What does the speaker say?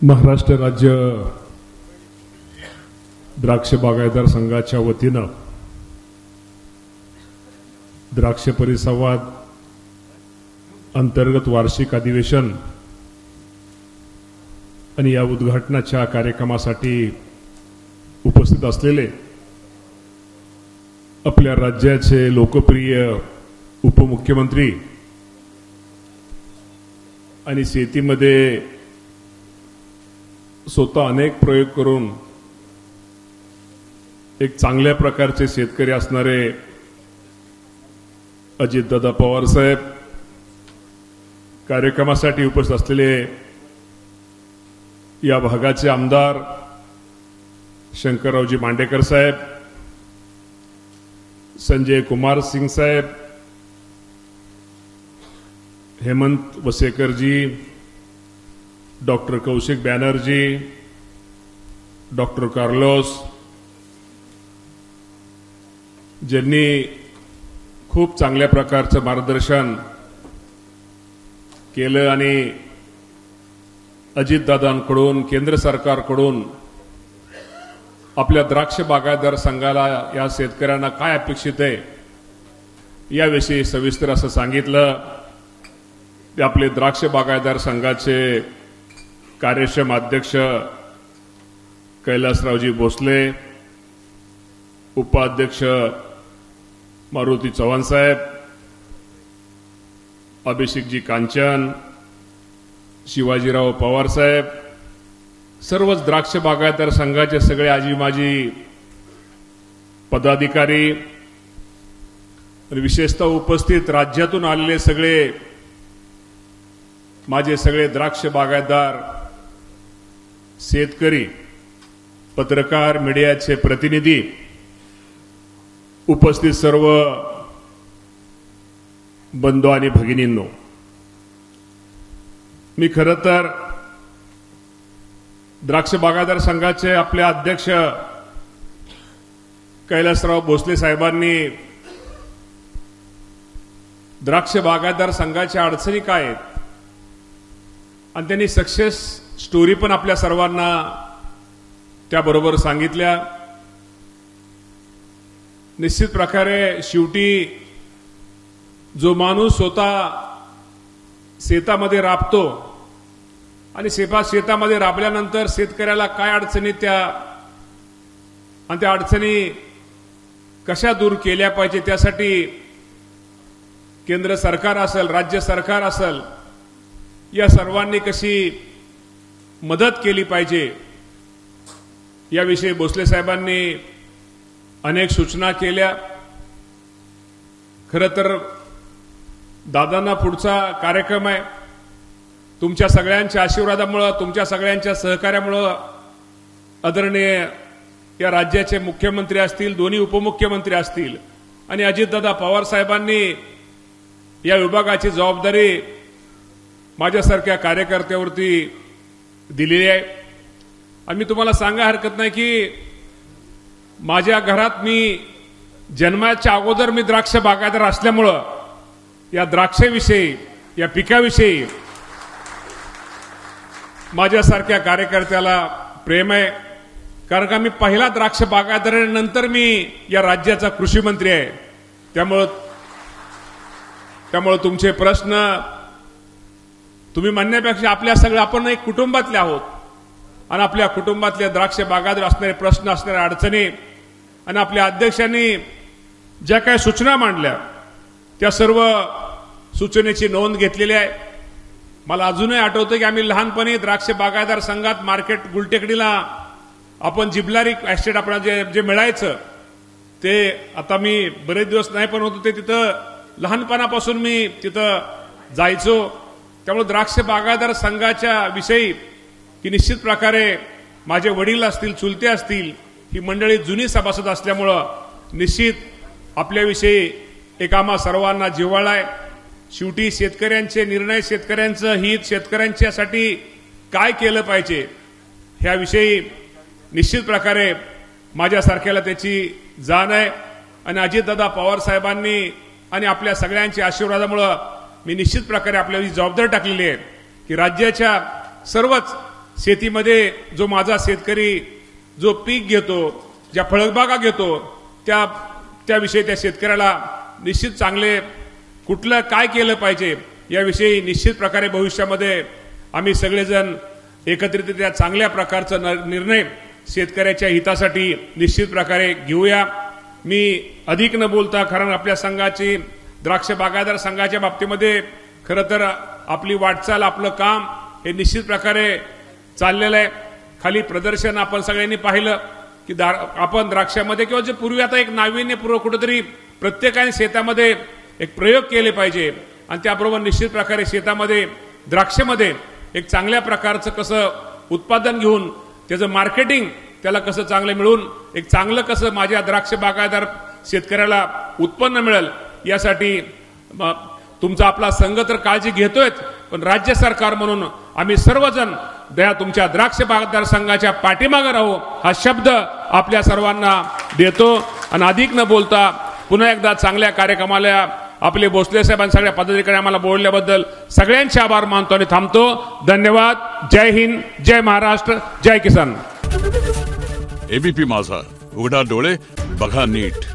महाराष्ट्र राज्य द्राक्ष बागायतदार संघाच्या वतीनं द्राक्ष परिसंवाद अंतर्गत वार्षिक अधिवेशन आणि या उद्घाटनाच्या कार्यक्रमासाठी उपस्थित असलेले आपल्या राज्याचे लोकप्रिय उपमुख्यमंत्री आणि शेतीमध्ये स्वतः अनेक प्रयोग करून एक चांगल्या प्रकारचे शेतकरी असणारे अजितदादा पवार साहेब, कार्यक्रमासाठी उपस्थित असलेले या भागाचे आमदार शंकररावजी मांडेकर साहेब, संजय कुमार सिंग साहेब, Hemant Wasekar ji, doctor Kaushik Banerjee, doctor Carlos, ज्यांनी खूप चांगल्या प्रकारचं मार्गदर्शन केलं आणि अजितदादांकडून केंद्र सरकारकडून आपल्या द्राक्ष बागायतदार संघाला या शेतकऱ्यांना काय अपेक्षित आहे याविषयी सविस्तर असं सांगितलं. ते आपले द्राक्ष बागायतदार संघाचे कार्यक्षम अध्यक्ष कैलासरावजी भोसले, उपाध्यक्ष मारुती चव्हाण साहेब, अभिषेकजी कांचन, शिवाजीराव पवार साहेब, सर्वच द्राक्ष बागायतदार संघाचे सगळे आजी माजी पदाधिकारी आणि विशेषतः उपस्थित राज्यातून आलेले सगळे माझे सगळे द्राक्ष बागायतदार, शेतकरी, पत्रकार, मीडियाचे प्रतिनिधी, उपस्थित सर्व बंधू आणि भगिनींनो, मी खरं तर द्राक्ष बागायतदार संघाचे आपले अध्यक्ष कैलासराव भोसले साहेबांनी द्राक्ष बागायतदार संघाच्या अडचणी काय आहेत आणि त्यांनी सक्सेस स्टोरी पण आपल्या सर्वांना त्याबरोबर सांगितल्या. निश्चित प्रकारे शेवटी जो माणूस स्वतः शेतामध्ये राबतो आणि शेतामध्ये राबल्यानंतर शेतकऱ्याला काय अडचणी त्या अडचणी कशा दूर केल्या पाहिजे, त्यासाठी केंद्र सरकार असेल, राज्य सरकार असेल, या सर्वांनी कशी मदत केली पाहिजे याविषयी भोसले साहेबांनी अनेक सूचना केल्या. खरं तर दादांना पुढचा कार्यक्रम आहे. तुमच्या सगळ्यांच्या आशीर्वादामुळे, तुमच्या सगळ्यांच्या सहकार्यामुळे आदरणीय या राज्याचे मुख्यमंत्री असतील, दोन्ही उपमुख्यमंत्री असतील आणि अजितदादा पवार साहेबांनी या विभागाची जबाबदारी माझ्यासारख्या कार्यकर्त्यावरती दिलेली आहे. आणि मी तुम्हाला सांगा हरकत नाही की माझ्या घरात मी जन्माच्या अगोदर मी द्राक्ष बागायतदार असल्यामुळं या द्राक्षाविषयी, या पिकाविषयी माझ्यासारख्या कार्यकर्त्याला प्रेम आहे. कारण का मी पहिला द्राक्ष बागायतदार आहे, नंतर मी या राज्याचा कृषी मंत्री आहे. त्यामुळे तुमचे प्रश्न तुम्ही म्हणण्यापेक्षा आपण एक कुटुंबातले आहोत आणि आपल्या बागायतदार द्राक्ष बागायतदार असणारे प्रश्न, असणाऱ्या अडचणी आणि आपल्या अध्यक्षांनी ज्या काही सूचना मांडल्या त्या सर्व सूचनेची नोंद घेतलेली आहे. मला अजूनही आठवतं की आम्ही लहानपणी द्राक्ष बागायतदार संघात मार्केट गुलटेकडीला आपण जिबलारी ॲस्टेट आपल्याला जे मिळायचं ते, आता मी बरेच दिवस नाही पण होतो ते तिथं लहानपणापासून मी तिथं जायचो. त्यामुळे द्राक्ष बागायतदार संघाच्या विषयी की निश्चित प्रकारे माझे वडील असतील, चुलते असतील, ही मंडळी जुनी सभासद असल्यामुळं निश्चित आपल्याविषयी एक आम्हा सर्वांना जिव्हाळा आहे. शेवटी शेतकऱ्यांचे निर्णय, शेतकऱ्यांचं हित, शेतकऱ्यांच्यासाठी काय केलं पाहिजे ह्याविषयी निश्चित प्रकारे माझ्यासारख्याला त्याची जाण आहे. आणि अजितदादा पवार साहेबांनी आणि आपल्या सगळ्यांच्या आशीर्वादामुळे मी निश्चित प्रकारे आपल्याला जबाबदारी टाकलेली आहे की राज्याच्या सर्वच शेतीमध्ये जो माझा शेतकरी जो पीक घेतो, ज्या फळबागा घेतो, त्याविषयी त्या शेतकऱ्याला निश्चित चांगले कुठलं काय केलं पाहिजे याविषयी निश्चित प्रकारे भविष्यामध्ये आम्ही सगळेजण एकत्रितरित्या चांगल्या प्रकारचा निर्णय शेतकऱ्याच्या हितासाठी निश्चित प्रकारे घेऊया। मी अधिक न बोलता, कारण आपल्या संघाची द्राक्ष बागायतदार संघाच्या बाबतीमध्ये खरं तर आपली वाटचाल, आपलं काम हे निश्चित प्रकारे चाललेलं आहे। खाली प्रदर्शन आपण सगळ्यांनी पाहिलं की आपण द्राक्षामध्ये किंवा जे पूर्वी आता एक नाविन्यपूर्व कुठेतरी प्रत्येकाने शेतामध्ये एक प्रयोग केले पाहिजे आणि त्याबरोबर निश्चित प्रकारे शेतामध्ये द्राक्षामध्ये एक चांगल्या प्रकारचं कसं उत्पादन घेऊन त्याचं मार्केटिंग त्याला कसं चांगलं मिळून एक चांगलं कसं माझ्या द्राक्ष बागायतदार शेतकऱ्याला उत्पन्न मिळेल यासाठी तुमचा आपला संघ तर काळजी घेतोय, पण राज्य सरकार म्हणून आम्ही सर्वजण तुमच्या द्राक्ष बागायतदार संघाच्या पाठीमागे राहू हा शब्द आपल्या सर्वांना देतो। आणि अधिक न बोलता पुन्हा एकदा चांगल्या कार्यक्रमाला आपले भोसले साहेब आणि सगळ्या पदाधिकारी आम्हाला बोलल्याबद्दल सगळ्यांचे आभार मानतो आणि थांबतो। धन्यवाद। जय हिंद, जय महाराष्ट्र, जय किसान। एबीपी माझा, उघडा डोळे बघा नीट।